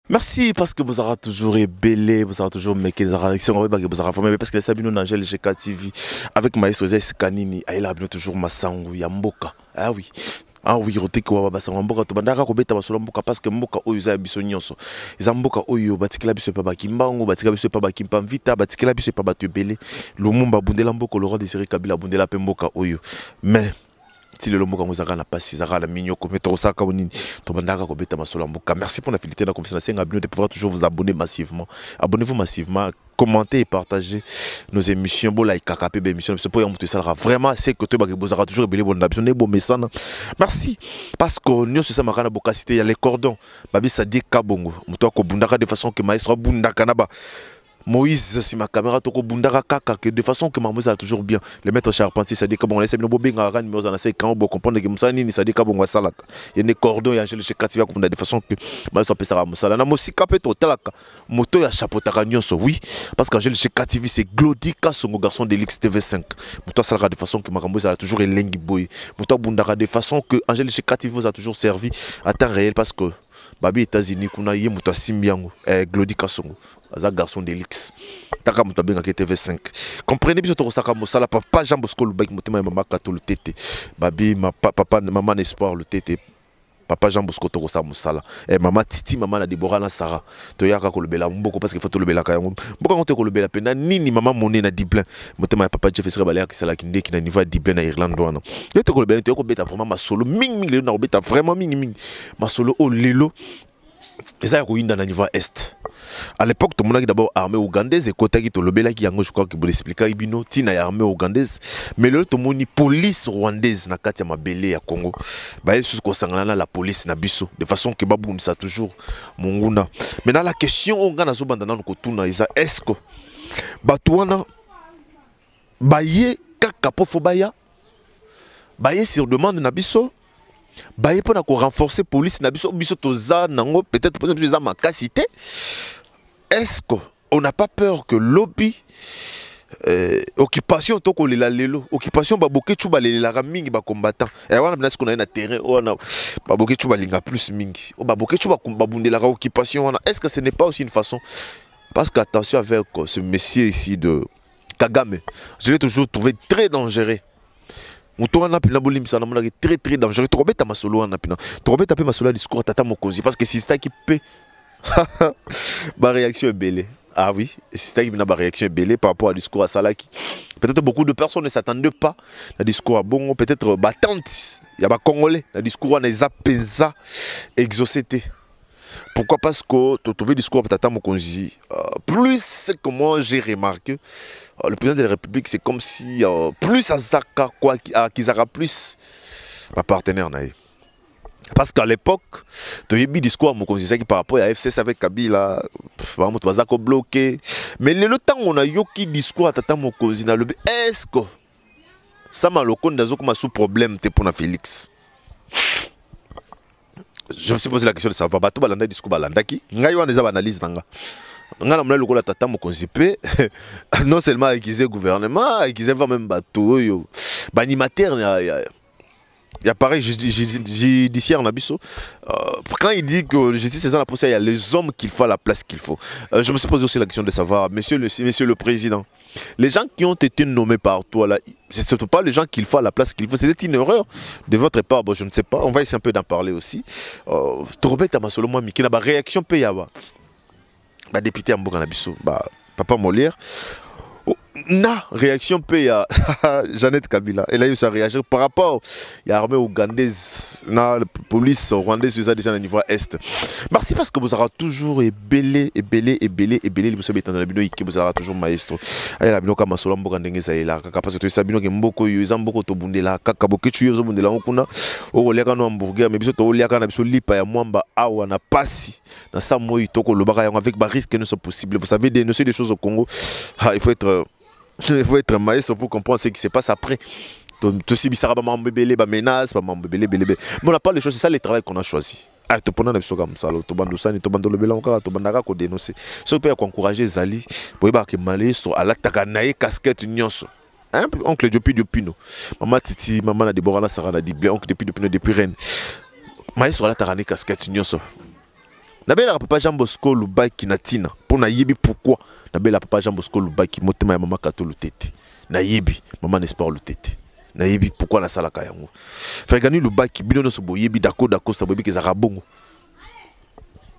Merci parce que vous aurez toujours ébellé, vous aurez toujours meké les réactions, vous aurez formé parce que les Sabino Nangel GK TV avec Maestro Zes Kanini, il a toujours Massangu, Yamboka. Ah oui. Ah oui, roteki wa basanga mboka to bandaka ko beta basolo mboka parce que mboka oyo za biso nyonso. Eza mboka oyo batikela biso pa bakimbango, batikela biso pa bakimpa vita, batikela biso pa batubele. Lumumba bundela mboko Laurent Désiré Kabila bundela pe mboka oyo. Mais si le lomboka ngozaka na pasi zaka la mignoko mais to saka bonini to bandaka ko beta basolo mboka. Merci pour la fidélité la confiance na de pouvoir toujours vous abonner massivement. Abonnez-vous massivement. Commentez et partagez nos émissions. Bon, like, KKP, émission. C'est pour ça vraiment, c'est que tu as toujours belé bon d'abonner, bon message. Merci. Parce que nous, c'est ça, ma cité, il y a les cordons. Babi, ça dit Kabongo. Moutoua, ko bundaka de façon que maestro bundaka naba. Moïse, si ma caméra toko bundaka kaka, que de façon que ma Moïse a toujours bien. Le maître charpentier, ça dit Kabongo. Laissez nous bober un ran, mais on a essayé quand on comprendre que Moussani, ça dit Kabongo salaka. Il y a des cordons, il y a un chez Kativa, de façon que maestro peut s'arranger Moussala. Na Mosika peut au talaka. Moto ya chapeau nyonso, oui. Parce qu'Angèle chez KTV, c'est Glodika, son garçon de l'XTV5. Moto salaka de façon que ma Moïse a toujours elengi boy. Moto bundaka de façon que Angèle chez KTV vous a toujours servi à temps réel parce que Babi États-Unis, kuna yé moto simbiango, Glodika songo. Aza garçon de l'X. Taka moto benga TV5. Comprenez bien ce que Moussala, papa Jean Bosco le bac, motema maman kato le tété. Babi, papa, maman espoir le tété. Papa Jean Bosco Torosa Moussala. Et maman Titi, maman na Deborah na Sarah. Toyaka ko le bela mboko parce qu'il faut le bela kayango. Mboko ngote ko le bela pena nini maman moné na Diblin. Motema papa Jeff Esra balea ki sala kinde ki na niveau Diblin na Irlande wana. Yo to ko le bela to ko beta vraiment ma solo ming le na beta vraiment ming ma solo o lelo. Et ça ko inda na niveau est. À l'époque, tout le monde a d'abord armée ougandaise et côté qui te le bela qui yango je crois que vous l'expliquez ibino tina ya armée ougandaise mais le tout monde police rwandaise na kati ya mabele ya Congo ba yesu ko sangana la police na biso de façon que baboun ça toujours monguna. Maintenant la question on gana zo bandana ko tuna isa est-ce que batouana baye kaka po fobaya baye sur demande na biso baye pour renforcer police na biso biso toza nango peut-être pour ça ma capacité. Est-ce qu'on n'a pas peur que lobby occupation toko lela lelo occupation ba boké chuba lela mingi ba combattant et wana bina ce qu'on a na terrain wana ba boké chuba linga plus mingi ba boké chuba ba bundela occupation wana. Est-ce que ce n'est pas aussi une façon parce qu'attention avec ce monsieur ici de Kagame je l'ai toujours trouvé très dangereux. Moutoana pina bolim ça na très très dangereux. Trobeta masolo na pina trobeta pe masolo discours tata mokozi parce que c'est ça qui peut ma réaction est belle. Ah oui, c'est ça ma réaction est belle par rapport au discours à Salaki. Peut-être beaucoup de personnes ne s'attendaient pas au discours à Bongo, peut-être battante, il y a des Congolais, le discours à Penza exaucété. Pourquoi? Parce que tu trouves le discours à Tata Mokonzi. Plus que moi j'ai remarqué, le président de la République c'est comme si plus à Zaka, quoi, qu'ils aura plus ma partenaire naïf. Parce qu'à l'époque, tu as eu un discours par rapport à FCS avec Kabila, vraiment tu vas bloqué. Mais le temps où on a eu un discours à Tata Mokonzi, est-ce que ça m'a le compte comme sous problème pour Félix? Je me suis posé la question de savoir, tu vas balanda discours balanda qui? Nga yo des analyses nanga. Nga na mla le kola Tata Mokonzi pe non seulement acquisé gouvernement, acquisé même bateau yo. Animateur il y a pareil judiciaire en abisso. Quand il dit que justice c'est ça la procédure, il y a les hommes qu'il faut à la place qu'il faut. Je me suis posé aussi la question de savoir, monsieur le président, les gens qui ont été nommés par toi là, c'est surtout pas les gens qu'il faut à la place qu'il faut. C'était une erreur de votre part. Bon, je ne sais pas. On va essayer un peu d'en parler aussi. Trop bête à ma solo moi, Miki, na ba réaction payaba. Ba député Amboka na biso, ba papa Molière. Na réaction paye à Jeannette Kabila. Elle a eu sa réaction par rapport à l'armée ougandaise, la police rwandaise, déjà au niveau est. Merci parce que vous aurez toujours ébellé, vous savez, dans la bino, vous aurez toujours maestro. La bino kama solo mboka ndenge zaïla. Parce que tu sais, bino ke mboko yuza mboko to bundela, kaka boke tu yozo bundela okuna, oliaka no hamburger, mais biso to oliaka na biso lipa ya mwamba awa na pasi, na sa moi toko lobaka avec ba risque ne sont possible. Vous savez dénoncer des choses au Congo, il faut être maestro pour comprendre ce qui se passe après. Aussi, ça va m'embêler, bah menace, bah m'embêler, mais on n'a pas le choix, c'est ça le travail qu'on a choisi. Ah, tu peux pas comme ça, tu bando ça, tu bando le bélan encore, tu bando ko dénoncer. Ce qui peut encourager Zali, pour y que malaisto, à la takanae casquette nyonso. Hein, oncle depuis nous. Maman Titi, maman na Deborah na Sarah na Diblé, oncle depuis Rennes. Maïs la takanae casquette nyonso. Nabela papa Jean Bosco Lubaki na Tina, pour na yebi pourquoi. Nabela papa Jean Bosco Lubaki, motema ya maman Kato Lutete. Na yebi, maman Espoir Lutete. Na yebi pourquoi la salaka yango. Fregani Lubaki, bino no sobo yebi dako sa bobi ke zaka bongo.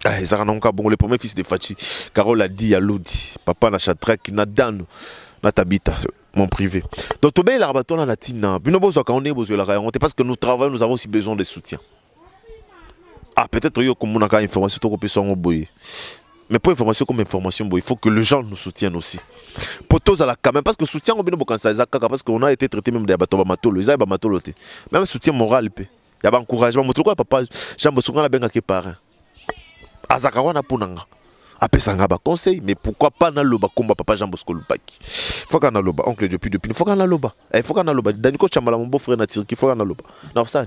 Ah, ezaka nonka bongo, le premier fils de Fachi. Carole a dit à Lodi, papa na Chatrak na Dano na Tabita, mon privé. Donc tobe la rabaton na Tina, bino bozo ka on est bozo la yango parce que nous travaillons, nous avons aussi besoin de soutien. Ah, peut-être yo comme on a information to ko pe songo boye. Mais pour information comme information, il faut que les gens nous soutiennent aussi. Pour tous à la quand même, parce que soutien parce qu'on a été traité même des bateaux bamatolo, ils avaient bamatolo. Même soutien moral, il y a un encouragement. Mon papa, Jean Bosco na benga ke parrain. Azakawa na punanga. Après ça ngaba conseil, mais pourquoi pas na loba combat papa Jean Bosco Lubaki. Faut qu'on a loba oncle depuis faut qu'on a loba. Il faut qu'on a loba. Daniko Chamala mon beau-frère na Tirki, faut qu'on a loba. Na ça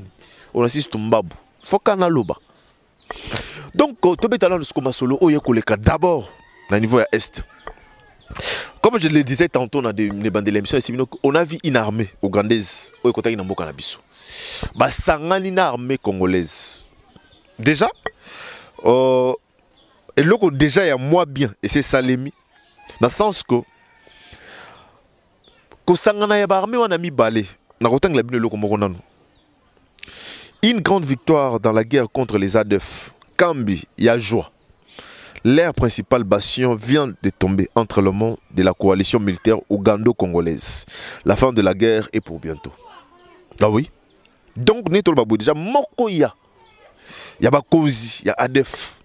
on assiste Mbabu. Faut qu'on a loba. Donc, tu es allé jusqu'au Masolo, d'abord, au niveau est. Comme je le disais tantôt dans des bandes de l'émission, on a vu une armée ougandaise, au côté de Namboka Nabiso. Bah, ça a une armée congolaise. Déjà, et là, déjà, il y a moi bien, et c'est Salemi, dans le sens que, quand Sangana y a armée, on a mis balai. Une grande victoire dans la guerre contre les ADF. Kambi, Yajoua. L'air principal bastion vient de tomber entre le monde de la coalition militaire ougando-congolaise. La fin de la guerre est pour bientôt. Ah oui. Donc, déjà, Moko ya. Ya Bakozi, ya ADF.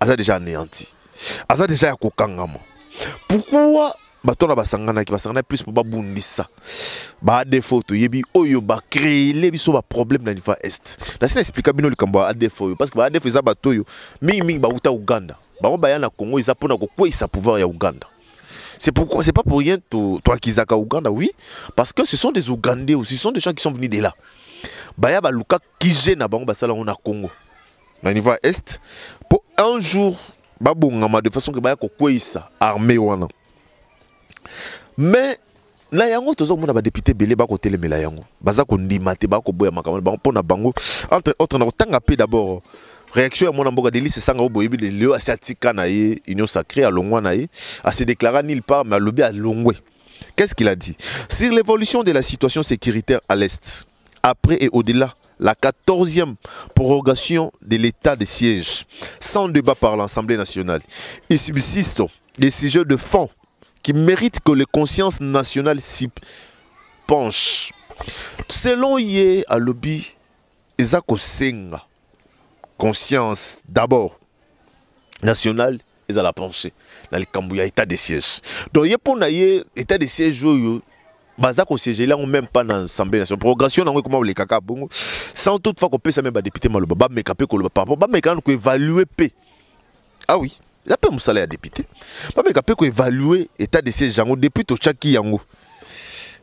Aza déjà anéanti. Aza déjà ya Kokangama. Pourquoi batona basangana ki basangana plus pour babundisa ba défaut yebi oyo ba créer les biso ba problème na niveau est na sina expliquer bino likambo a défaut parce que ba défaut za batoyo mingi ba uta Uganda ba baya na Congo ils apona ko kwesa pouvoir ya Uganda. C'est pourquoi c'est pas pour rien toi qui zaka Uganda oui parce que ce sont des Ougandais aussi ce sont des gens qui sont venus de là baya ba luka kije na bango basala on a Congo na niveau est pour un jour ba bongama de façon que baya ko kwesa armée wana. Mais na yango tozo mona ba député belé ba ko telemela yango baza ko ndimate ba ko boya makambo ba pona bango entre autres na tanga pe d'abord réaction à mon amboka délice sanga o boyebi de leo asiatika na ye union sacrée à longwa na ye a se déclarer nulle part mais à lobby à longwe. Qu'est-ce qu'il a dit sur l'évolution de la situation sécuritaire à l'est après et au-delà la 14e prorogation de l'état de siège sans débat par l'Assemblée nationale il subsiste des sujets de fond qui mérite que les consciences nationales s'y penchent. Selon Yé à lobby, Isako Senga, conscience d'abord nationale, ils la pencher dans le Cambouya état de siège. Donc Yé pour naïe état de siège Bazako siège là on même pas dans l'Assemblée nationale. Progression dans comment les caca bongo sans toutefois qu'on peut ça même député maloba ba mekapé ko le papa ba mekano ko évaluer p. Ah oui. Il a pas mon salaire à député. Pas mais qu'on évaluer l'état de ces gens depuis tout chaque yango.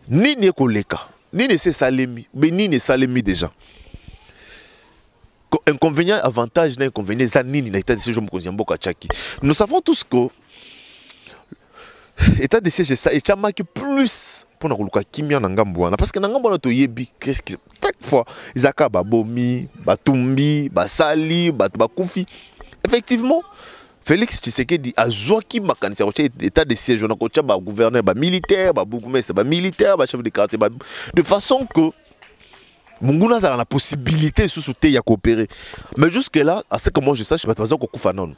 Ni ne koleka, ni ne c'est Salemi, mais ni ne Salemi déjà. Inconvénient, avantage, inconvénient, ça ni l'état de ces gens mboka chaki. Nous savons tous que l'état de ces gens ça est chamaki plus pour na koluka kimia na ngambwana parce que na ngambwana to yebi qu'est-ce qui chaque fois izaka babomi, batumbi, basali, bakufi. Effectivement Félix Tshisekedi a Zouaki Makanisa, état de siège, on a coaché le gouverneur, le militaire, le bourgmestre, le militaire, le chef de quartier, de façon que Munguna a la possibilité de se coopérer. Mais jusque-là, à ce que moi je sache, je ne sais pas si non.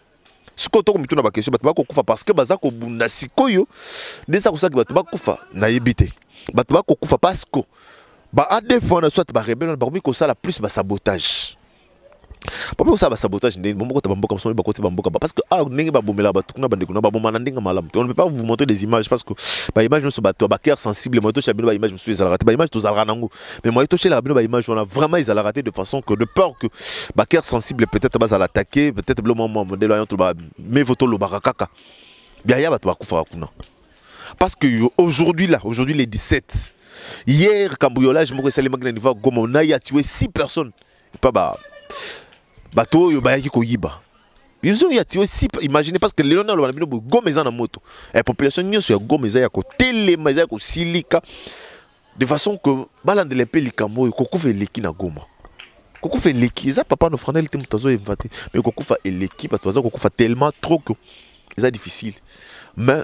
Ce que tu as question, parce que Bazako Bunasikoyo, dès ça, tu vas kufa na yebite. Batba kufa parce que à des fois, soit ba rebelle, ba ko ça la plus ba sabotage. Pourquoi ça va sabotage parce que on ne peut pas vous montrer des images parce que les images sont bateau sensible moi les images suis image tous mais moi la image on a vraiment ils raté de façon que de peur que backer sensible peut-être va l'attaquer peut-être le moment modèle mais photo le barakaka bien ya bato bakufa kuna Parce que aujourd'hui là, aujourd'hui les 17, hier cambriolage, moi je me niveau Goma, on a tué 6 personnes. Pas bateau yo ba yaki koyiba. Ils ont tué 6, imaginez parce que Léonard le bino Goma eza na moto. La population nyonso ya Goma eza ya ko telema eza ko silika de façon que balande le pe likambo ko kufa eleki na Goma. Ko kufa eleki, ça papa no frandel te mutazo invité, mais ko kufa eleki ba toza ko kufa tellement trop que c'est difficile. Mais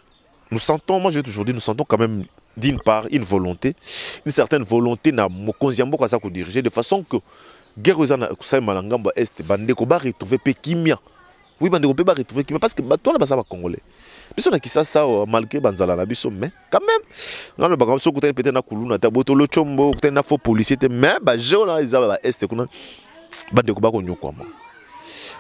nous sentons, moi je vais toujours dire, nous sentons quand même d'une part une volonté, une certaine volonté na mokonziambo kwa sa ko diriger de façon que guerre aux Malangamba Est, Bandeko va retrouver Pekimia. Oui, Bandeko va retrouver Kimia parce que toi, on a Congolais. Mais on a qui ça, malgré Banzala na biso, mais quand même, on a bagam so peut-être na Kuluna, taboto lo chombo, peut-être na faux policier, mais je on a les Est, kuna Bandeko ba konyo kwa ma.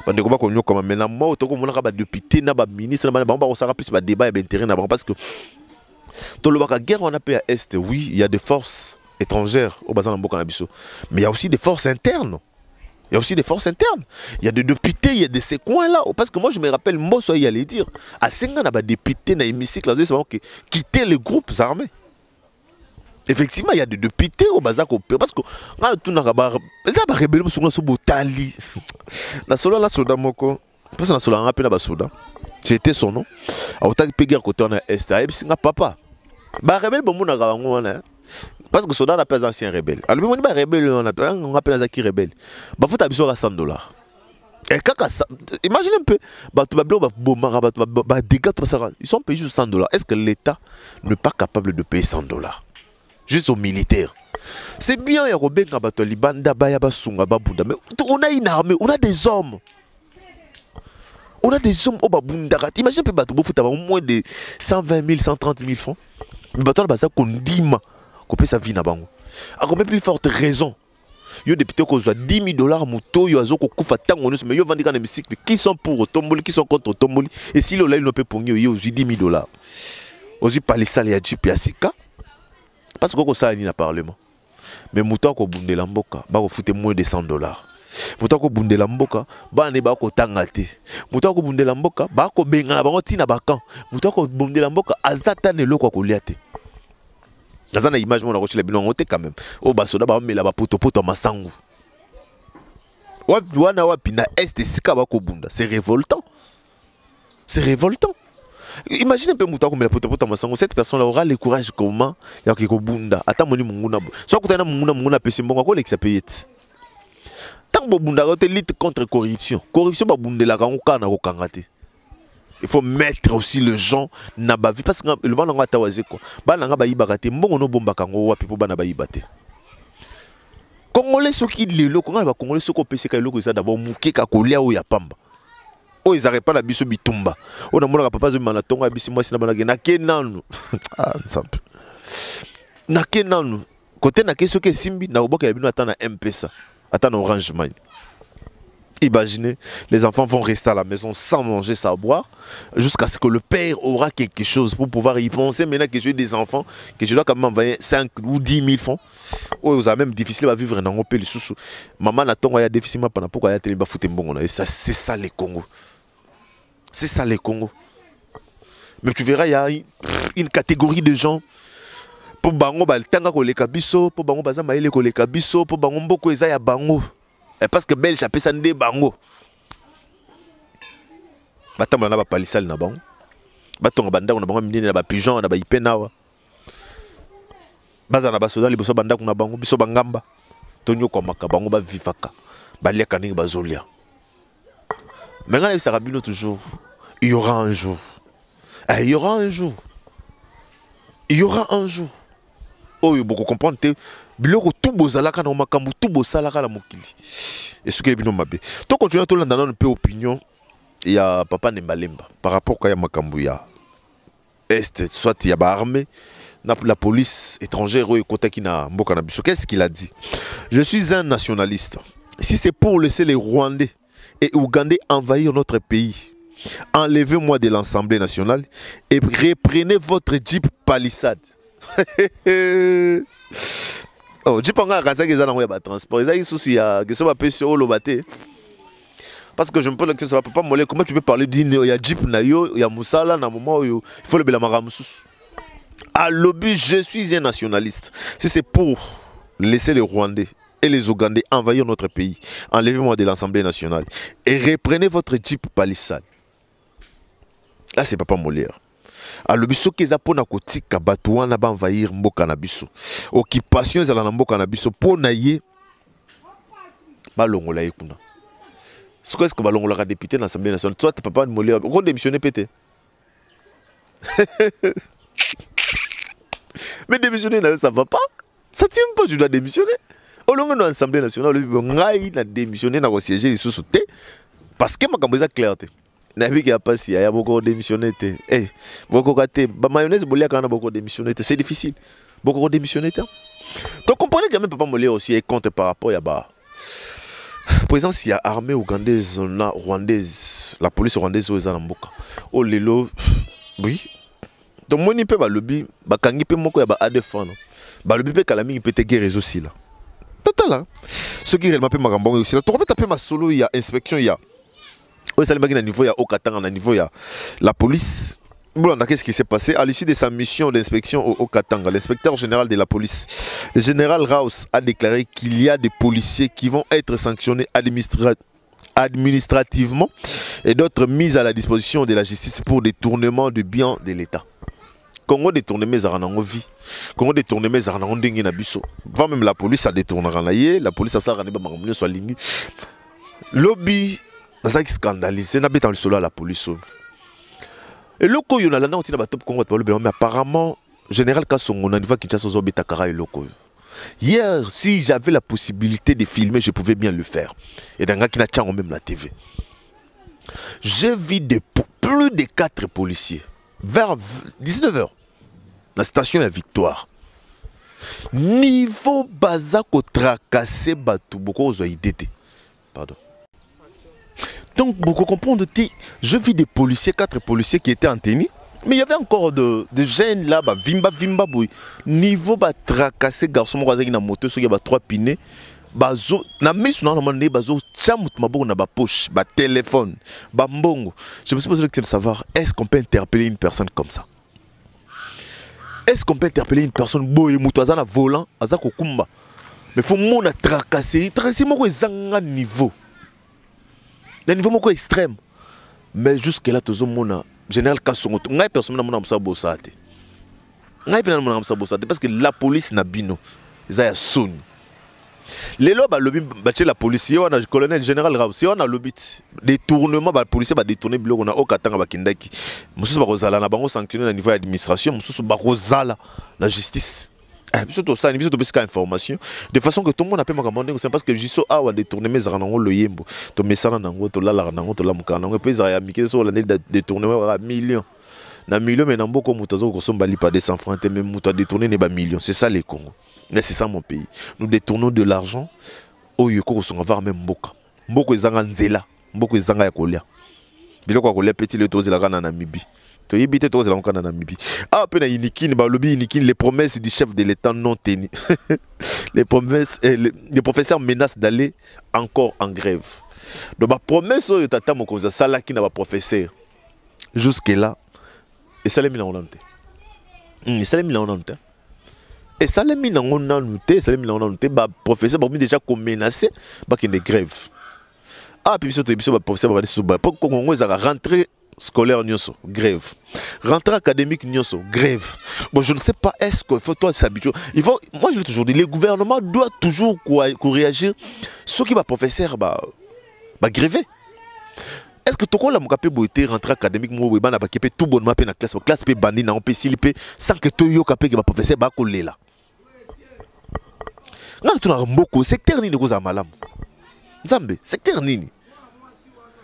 Bandeko ba konyo kwa ma, mais na moi autant qu'on a ba député na ba ministre na ba on s'en plus ba débat et intérêt na parce que dans le guerre on a à Est, oui, il y a des forces étrangères au bassin de Bisso. Mais il y a aussi des forces internes. Il y a aussi des forces internes. Il y a des députés, il y a de ces coins-là. Parce que moi, je me rappelle, moi, il y allait dire, à 5 ans, il y a des députés dans l'hémicycle, qui quittaient les groupes armés. Effectivement, il y a des députés au bassin de parce que, tout n'a pas de rebelle, sur le Botali. La sola, la soda, moko. Parce que la sola, on appelle la soda. C'était son nom. À autant que Péguer côté on a Est, et puis papa. Bah, rebelle, bon, on a parce que Soda n'a pas ancien rebelle. Alors, on dit rebelle, on appelle les acquis rebelles. Bah, faut t'habiller à $100. Et quand imagine un peu, ils sont payés juste $100. Est-ce que l'État n'est pas capable de payer $100 juste aux militaires? C'est bien, il y a Robin Kabatoli, Banda, Bayaba, Sunga, Babouda, mais on a une armée, on a des hommes. On a des hommes au Babundarat. Imagine un peu, il au moins de 120 000, 130 000 francs. Mais bateau, qu'on dit, qu'on peut sa vie na bango. A combien plus forte raison, yo député qu'on soit $10 000 moto, yo azo ko kufa tango mais yo vandi dans l'hémicycle qui sont pour Tomboli, qui sont contre Tomboli. Et si là il ne peut pas yo yo $10 000. Ozi parler ça les Jeep ya sika. Parce que ça ni na parlement. Mais moto ko bunde la mboka, ba ko foutre moins de $100. Moto ko bunde la mboka, ba ne ba ko tangate. Moto ko bunde la mboka, ba ko benga na bango tina bakan. Moto ko bunde la mboka azata ne loko ko liate. Dans une image, on a reçu les bilans quand même. Au Basoda, on met la poto masangu. C'est révoltant. C'est révoltant. Imagine un peu Mouta comme la poto masangu. Cette personne-là aura le courage comment il y a quelque bunda. Attends, mon munguna. Soit que tu as munguna pesi mbonga ko l'ex payet. Tant que bunda ko te lutte contre corruption. Corruption ba bunda la kangoka na ko kangate. Il faut mettre aussi le gens na ba vie parce que le bana nga tawaze ko bana nga ba yibakate mbongo no bomba kango wapi po bana ba yibate Congolais soki lelo ko nga ba Congolais soko peseka eloko eza d'abord muke ka kolia o ya pamba o ezare pa na biso bitumba o na mona ka papa zo mana tonga bisi mwasi na bana ke na kenanu ah nsampe na kenanu côté na keso ke simbi na oboka ya bino atana M-Pesa atana Orange Money. Imaginez, les enfants vont rester à la maison sans manger, sans boire, jusqu'à ce que le père aura quelque chose pour pouvoir y penser. Maintenant que j'ai des enfants, que je dois quand même envoyer 5 ou 10 000 francs. Oh, vous avez même difficile à vivre dans un pays. Maman n'a pas difficile pendant pourquoi il y a télé bafouté bon. C'est ça les Congo. C'est ça les Congo. Mais tu verras, il y a une catégorie de gens. Pour bango bal tanga ko le kabiso, pour bango baza maile ko le kabiso, pour bango mboko eza ya bango. Parce que Belge a fait ça de bango. Batam na ba palisal na bango. Batonga banda na bango minene na ba pigeon na ba ipenawa. Baza na ba soda liboso banda na bango biso bangamba. Tonyo kwa maka bango ba vivaka. Balia kaninga bazolia. Maintenant il sera bien toujours. Il y aura un jour. Il y aura un jour. Il y aura un jour. Oh, il faut comprendre que biloko tout bozalaka na makambu tout bosalaka la mokili. Et ce que bino mabe. To continuer to landa un peu opinion il y a papa Nembalemba par rapport à makambu ya est soit il y a ba armée la police étrangère ou kotaki na mboka na biso. Qu'est-ce qu'il a dit? Je suis un nationaliste. Si c'est pour laisser les Rwandais et Ougandais envahir notre pays, enlevez-moi de l'Assemblée nationale et reprenez votre Jeep Palisade. Oh, Jeep anga kanza ke zana ba transport. Ils souci ya que ça va payer sur le baté. Parce que je me pose la question, ça va pas moller. Comment tu peux parler d'une ya Jeep na yo, ya musala na moment où il faut le bela maramusus. À lobby, je suis un nationaliste. Si c'est pour laisser les Rwandais et les Ougandais envahir notre pays, enlevez-moi de l'Assemblée nationale et reprenez votre Jeep palissade. Là, c'est Papa Molière. À lobby, ce qui est pour na kotika batouana ba envahir mboka na biso. Occupation ezala na mboka na biso pour naie ba longola ekuna. Est-ce que ba longola ka député dans l'Assemblée nationale? Toi, tu Papa Molière, on démissionner pété. Mais démissionner, ça va pas. Ça tient pas, je dois démissionner. Au long de l'Assemblée nationale, je dois démissionner, je dois siéger sous sauter. Parce que je suis clair. Je ne sais pas si il y a beaucoup de démissionner. Beaucoup de mayonnaise, beaucoup démissionner. C'est difficile. Beaucoup de démissionner. Donc, comprenez que même Papa Molière aussi est contre par rapport à la présence, il y a armée ougandaise, rwandaise, la police rwandaise au Zanamboka. Oh, Lelo, oui. Donc, moi, je peux lobby, bakangi pe moko ya ba ADF no. Ba lobby pe kalami peut te guérir aussi là. Total. Ce qui réellement peut magambon aussi là. Tu peux taper ma solo, il y a inspection, il y a. Oui, ça le niveau il y a Okatanga, na niveau il y a la police. Bon, qu'est-ce qui s'est passé à l'issue de sa mission d'inspection au Okatanga? L'inspecteur général de la police, le général Raus, a déclaré qu'il y a des policiers qui vont être sanctionnés administrativement et d'autres mis à la disposition de la justice pour détournement de biens de l'État. Congo détourne mes armes vie. Congo détourne mes armes en dingue na biso. Va même la police a détourné ranaye, la police a ça rané ba makamune soit lingi. Lobby na ça qui scandalise, na betan le solo à la police. Et loko yo na lana on tina ba top Congo mais apparemment général Kassongo na niveau Kinshasa zo betakara et loko. Hier, si j'avais la possibilité de filmer, je pouvais bien le faire. Et dans qui n'a même la TV. J'ai vu plus de 4 policiers vers 19 h. La station de la Victoire. Niveau bazako tracassé batou beaucoup aux idées. Pardon. Donc beaucoup comprendre je vis des policiers, 4 policiers qui étaient en tenue. Mais il y avait encore de jeunes là, vimba boy. Niveau ba tracassé garçon mo na moto so y a 3 pinés. Bazo na misu na demandé bazo chamut maboko na ba poche, ba téléphone, ba mbongo. Je me suis posé la question de savoir est-ce qu'on peut interpeller une personne comme ça? Est-ce qu'on peut interpeller une personne boy mutoza na volant, aza kokumba? Mais faut mon a tracassé moko ezanga niveau. Le niveau moko extrême. Mais jusque là tozo mona général Kassongo, ngai personne na mona msa bosate. Ngai pena mona msa bosate parce que la police na bino, za ya soni. Les lois, la police, on a le colonel général Raoult, si on a le but détournement, le policier va détourner le on a au Katanga Bakindaki. Monsieur Barozala n'a pas sanctionné au niveau de l'administration, Monsieur Barozala, la justice. Surtout ça, il y a information. De façon que tout le monde a pu me demander, c'est parce que je suis à détourner mes armes, le yembo, to mes salons, to la langue, to la mukana, et puis ça a mis sur l'année de détourner à millions. Na millions, mais dans beaucoup de moutazos, qui sont bali par des 100 francs, mais moutaz détourner n'est pas millions. C'est ça les Congo. Mais c'est ça mon pays. Nous détournons de l'argent au yoko sont avoir même Mboka. Mboko ezanga nzela, Mboko ezanga ya kolia. Biloko ya kolia petit le toze la kana Namibie. To yibite toze la kana Namibie. Ah pe na inikini ba lobby inikini les promesses du chef de l'État non tenues. Les promesses les professeurs menacent d'aller encore en grève. Donc ba promesse o tata mokoza salaki na ba professeur. Jusque là et ça les mis en honte. Ça les mis en honte. Et ça les mis en honte, ça les mis en honte, bah professeur bah déjà comme menacé, bah qu'il y a des grèves. Ah puis surtout bah professeur bah des sous bah pour qu'on ait rentrée scolaire nyonso grève, rentrée académique nyonso grève. Bon je ne sais pas est-ce qu'il faut toi s'habituer. Il faut, moi je l'ai toujours dit, le gouvernement doit toujours réagir. Ceux qui va professeur bah gréver. Est-ce que tu as capé boité rentrée académique moi bah n'a pas capé tout bonnement pe na classe pe bandi na on pe silipé sans que tu yo capé que va professeur bah coller là. Nga tu na mboko secteur nini koza malamu. Nzambe secteur nini?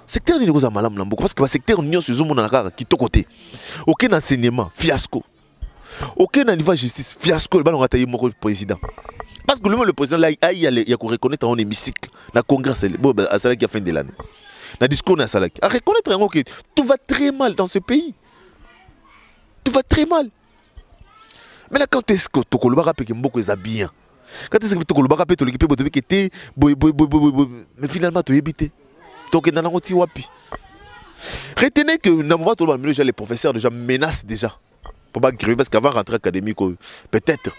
Secteur nini koza malamu na mboko parce que ba secteur nyonso zo mona na kaka kitoko te. Aucun enseignement fiasco. Aucun niveau justice fiasco ba ngata yimoko président. Parce que le président là il y a qu'on reconnaître en hémicycle la congrès bon à cela qui a fin de l'année. Na discours na salaki. À reconnaître que tout va très mal dans ce pays. Tout va très mal. Mais là quand est-ce que tu koloba rapé que mboko est bien? Quand est-ce que tu koloba rapé to l'équipe botobe qui était mais finalement tu évité. Donc dans la wapi. Retenez que dans moment tout le les professeurs déjà menacent déjà. Pour pas gréver parce qu'avant rentrer académique, peut-être.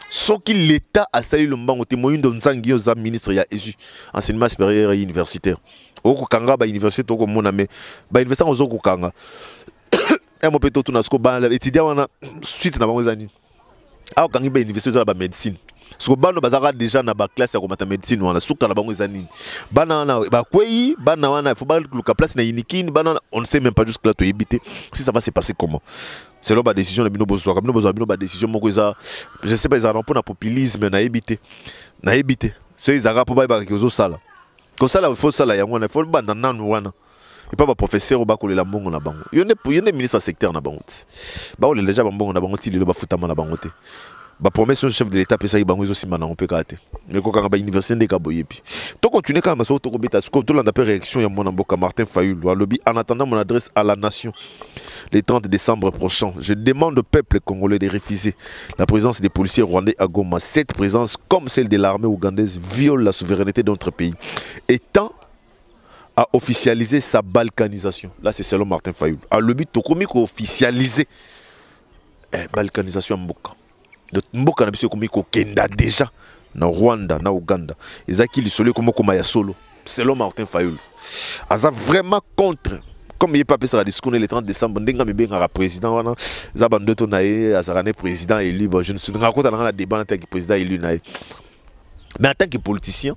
Ce qui l'État a sali le mbango te moyindo nzangi yoza ministre ya ESU enseignement supérieur et universitaire. Oko kanga ba université oko mona me ba université ozoko kanga. Et mo peto tuna sko ba étudiant wana suite na bango zani. A kangi ba université za ba médecine. Sko bano bazaka déjà na ba classe ya komata médecine wana suka na bango zani. Bana wana ba kwei bana wana il faut pas luka place na inikini bana on ne sait même pas jusque là to éviter si ça va se passer comment. Selon ma décision, bino besoin, ma décision, je sais pas, ils ont pour le populisme, na éviter, c'est ils ont pour bailler aux sala. Comme ça, il faut ça là, il faut bandana nouana. Et pas professeur au bac ou la bongo na bango. Il y a des ministres secteur na bango. Bah on les déjà bango na bango tili le bafutama na bango te. Bah promesse chef de l'État pesa bango aussi mana on peut kater. Mais quand on va université de Kaboye puis. To continuer quand ma soto ko beta ko to landa réaction ya mon mboka Martin Fayulu à lobby en attendant mon adresse à la nation. Le 30 décembre prochain, je demande au peuple congolais de refuser la présence des policiers rwandais à Goma. Cette présence, comme celle de l'armée ougandaise, viole la souveraineté de notre pays et tend à officialiser sa balkanisation. Là, c'est selon Martin Fayulu. À l'objet de officialiser la balkanisation Mboka. Mboka n'a pas Kenda déjà, na Rwanda, na Ouganda. Ils ont qui solo comme Komaya solo. Selon Martin Fayulu. Ils sont vraiment contre. Comme il n'y a pas pu faire discours le 30 décembre, il y a un président, il y a un président élu. Je ne sais pas si il y a un débat en tant que président élu. Mais en tant que politicien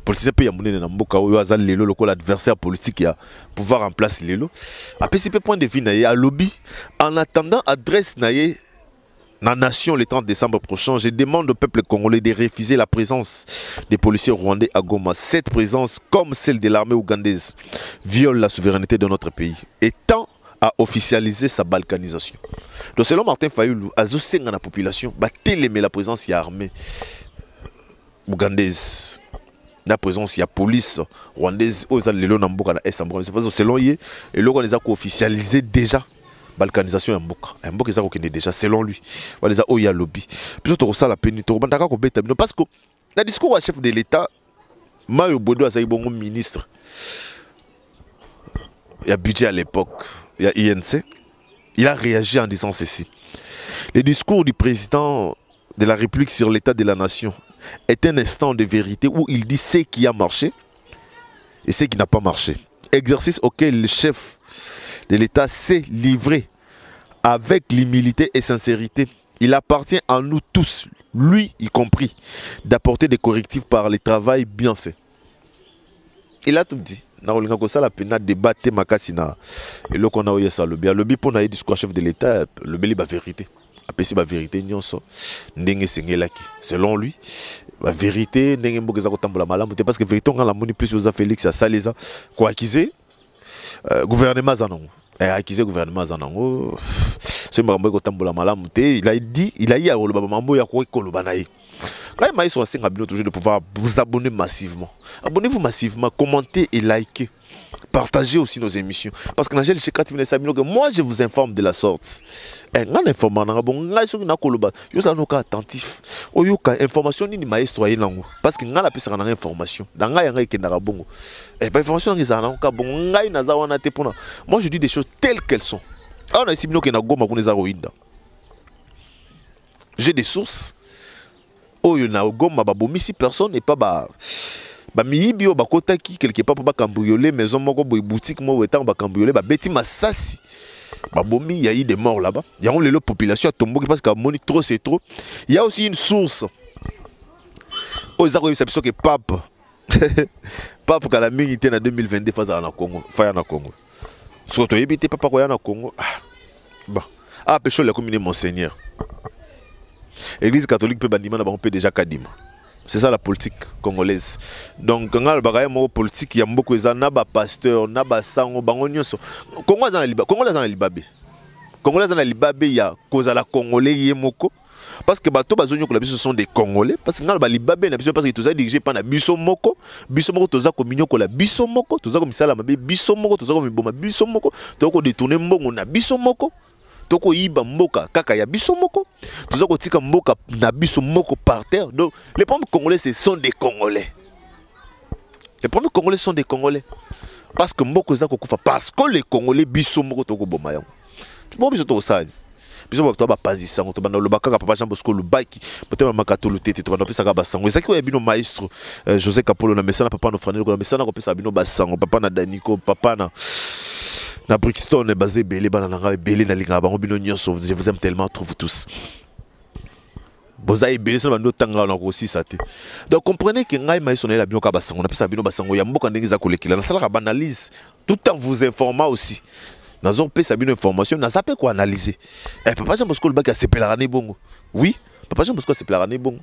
peut y avoir l'adversaire politique qui a pouvoir en place. Après, c'est le point de vue à lobby. En attendant, adresse la nation le 30 décembre prochain, je demande au peuple congolais de refuser la présence des policiers rwandais à Goma. Cette présence, comme celle de l'armée ougandaise, viole la souveraineté de notre pays et tend à officialiser sa balkanisation. Donc selon Martin Fayulu, à la population, télémer la présence de l'armée ougandaise. La présence de la police rwandaise, selon lui, et là on les a officialisé déjà. Balkanisation ya mboka. Mboka eza kokende déjà selon lui. Voilà les oya lobby. Plutôt ça la peine to bandaka ko beta parce que le discours du chef de l'État Mayo Bodo a bon ministre. Il y a budget à l'époque, il y a INC. Il a réagi en disant ceci. Le discours du président de la République sur l'état de la nation est un instant de vérité où il dit ce qui a marché et ce qui n'a pas marché. Exercice auquel le chef de l'État s'est livré avec l'humilité et sincérité. Il appartient à nous tous, lui y compris, d'apporter des correctifs par le travail bien fait. Il a tout dit. La pena débattre makasina et le qu'on a eu ça le bien le bi pour na discours chef de l'État le beli ba vérité après c'est ba vérité nyonso ndenge sengelaki selon lui la vérité ndenge mbokeza ko tambola malamu parce que vérité on a la moni plus aux Félix à Saleza quoi acquisé gouvernement zanango acquisé gouvernement zanango c'est mbambo ko tambola malamu te il a dit il a eu à le mambo ya ko koloba naï. Quand il sur la toujours de pouvoir vous abonner massivement. Abonnez-vous massivement, commentez et likez. Partagez aussi nos émissions. Parce que moi je vous informe de la sorte. Attentif. Information ni maestro parce que nga la pesa na information. Danga yanga ikendaka bongo. Information ngizana ka bongo ngai naza wana te pona. Moi je dis des choses telles qu'elles sont. On a ici bino ke na goma kuneza roinda. J'ai des sources. Oh, il y a goma babomisi personne et pas ba miibio bakota ki quelque part pour ba cambrioler maison moko boy boutique mo wetan ba cambrioler ba beti masasi babomi il y a eu des morts là-bas. Il y a la population a tombé parce que moni trop c'est trop. Il y a aussi une source. Oh ça c'est que pape pape quand la milité en 2022 face à na Congo, faya na Congo. Surtout éviter papa ko ya na Congo. Bon. Ah pécho la commune monseigneur. L'église catholique peut bandima on peut déjà kadima. C'est ça la politique congolaise. Donc quand on a une politique il y a beaucoup de na ba pasteur na ba sango bango nyonso. Congo za na liba, Congo za na libabe. Congo za na libabe ya cause la congolais yemoko parce que bato bazonyo ko la biso sont des congolais parce que ngala ba libabe na biso parce que tous a dirigé par na biso moko toza ko minyo ko la biso moko toza ko misala mabe biso moko toza ko miboma biso moko to ko détourner mbongo na biso moko. Toko yiba mboka kaka ya biso moko tozako tika mboka na biso moko par terre. Donc les premiers congolais ce sont des congolais. Les premiers congolais sont des congolais parce que mboko za ko kufa parce que les congolais biso moko toko boma yango. Bon biso to sani. biso bato ba pazisango to bana lobaka papa Jean Bosco Lubaki motema makatolo tete to bana pesa ka basango ezaki oya bino maestro José Kapolo na mesana papa no Franel ko na mesana ko pesa bino basango papa na Daniko papa na Brixton basé belé bana nga belé na linga bango bino nyonso je vous aime tellement trouve tous bozaï belé so bando tanga na ko sisa te donc comprenez que ngai maestro na la bino ka basango na pesa bino basango ya mboka ndenge za kolekila na sala ka banalise tout en vous informant aussi. Nous avons payé une information, nous avons quoi analyser. Papa Jean Bosco Lubaki a sepelé l'année bongo. Oui, Papa Jean Bosco a sepelé l'année bongo.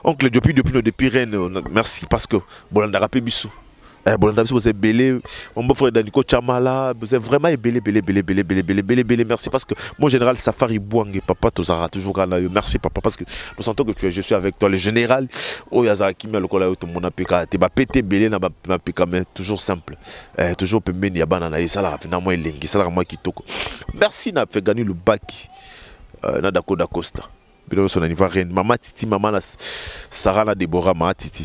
Oncle depuis Rennes, merci parce que Bolanda rapé bisou. Bolanda bisou vous êtes belé, mon beau frère Daniko Chamala, vous êtes vraiment belé, merci parce que mon général Safari Bouang papa Tozara toujours là. Merci papa parce que nous sentons que je suis avec toi le général. Oh Yazara Kimi le kola tout mon apeka, te ba pété belé na ba peka mais toujours simple. Toujours pembeni ya banana et ça là finalement elengi, ça là moi qui toko. Merci n'a fait gagner le bac na Dako da Costa. Bilo son anniversaire maman Titi maman la Sarah la Deborah ma Titi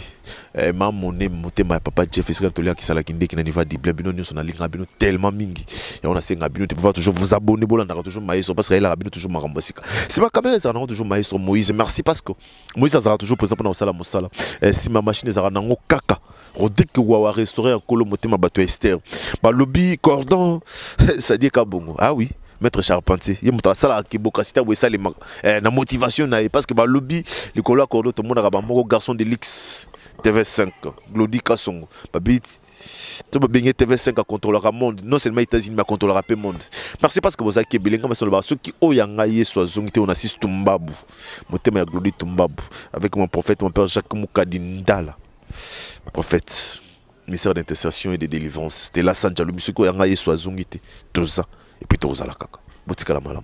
maman moné motema papa Jeff Escal tolia qui sala kinde qui na niveau dible bino nyo son na linga bino tellement mingi et on a senga bino te pouvoir toujours vous abonner bolanda toujours maestro parce que il a bino toujours marambosika c'est ma caméra ça na toujours maestro Moïse merci parce que Moïse ça sera toujours présent pendant sala mosala si ma machine ça nango kaka rodek wa restaurer kolo motema bato Esther ba lobby cordon ça dit kabongo ah oui Maître Charpentier, il m'a sala qui boka sita we sala na motivation na parce que ba lobby le colo accordo tout le monde a ba moko garçon de l'X TV5 Glody Kasongo ba bit to ba benye TV5 a contrôler le monde non seulement États-Unis mais contrôler le monde merci parce que vous avez belenga mais sur le ceux qui oyanga yeso azongite on assiste Tumbabu motema ya Glody Tumbabu avec mon prophète mon père Jacques Mukadindala prophète ministère d'intercession et de délivrance c'était là Sanjalo Misuko yanga yeso azongite tout ça et puis tout ça la kaka botika la malam